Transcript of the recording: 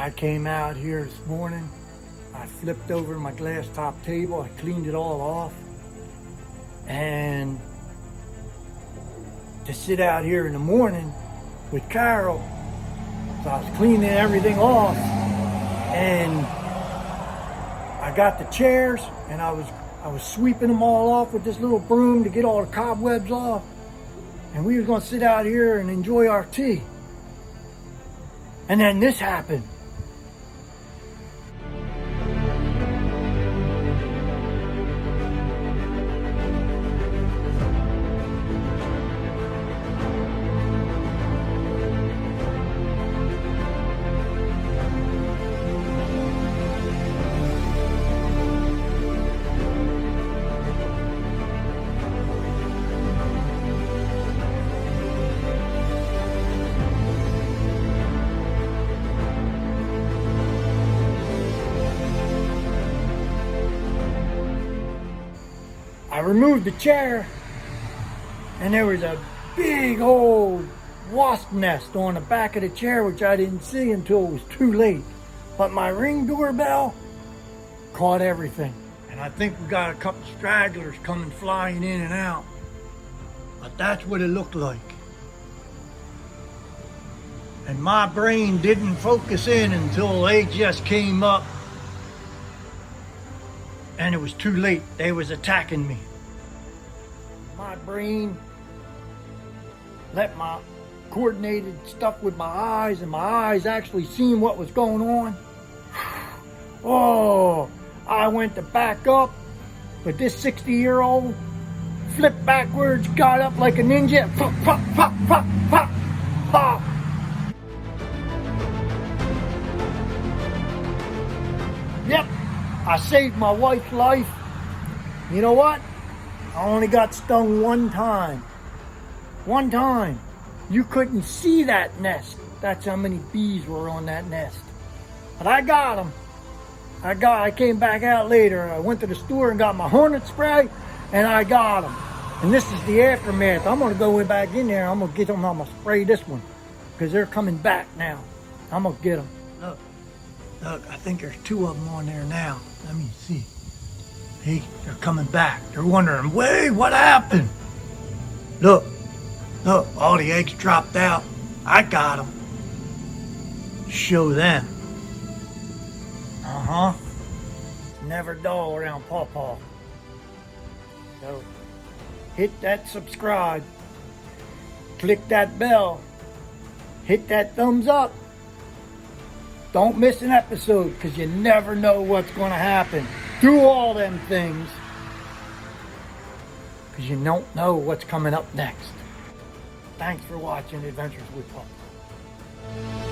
I came out here this morning. I flipped over my glass top table. I cleaned it all off. And to sit out here in the morning with Carol, so I was cleaning everything off. And I got the chairs and I was sweeping them all off with this little broom to get all the cobwebs off. And we was gonna sit out here and enjoy our tea. And then this happened. I removed the chair and there was a big old wasp nest on the back of the chair, which I didn't see until it was too late. But my Ring doorbell caught everything. And I think we got a couple stragglers coming flying in and out. But that's what it looked like. And my brain didn't focus in until they just came up. And it was too late. They was attacking me. My brain let my coordinated stuff with my eyes, and my eyes actually seen what was going on. Oh, I went to back up, but this 60-year-old flipped backwards, got up like a ninja. Pop, pop, pop, pop, pop, pop. Yep. I saved my wife's life. You know what? I only got stung one time. One time. You couldn't see that nest. That's how many bees were on that nest. But I got them. I came back out later. I went to the store and got my hornet spray, and I got them. And this is the aftermath. I'm going to go back in there. I'm going to get them. I'm going to spray this one because they're coming back now. I'm going to get them. Look, I think there's 2 of them on there now. Let me see. Hey, they're coming back. They're wondering, wait, what happened? Look, all the eggs dropped out. I got them. Show them. It's never dull around Paw Paw. So, hit that subscribe. Click that bell. Hit that thumbs up. Don't miss an episode, because you never know what's going to happen. Do all them things, because you don't know what's coming up next. Thanks for watching Adventures with Paw Paw.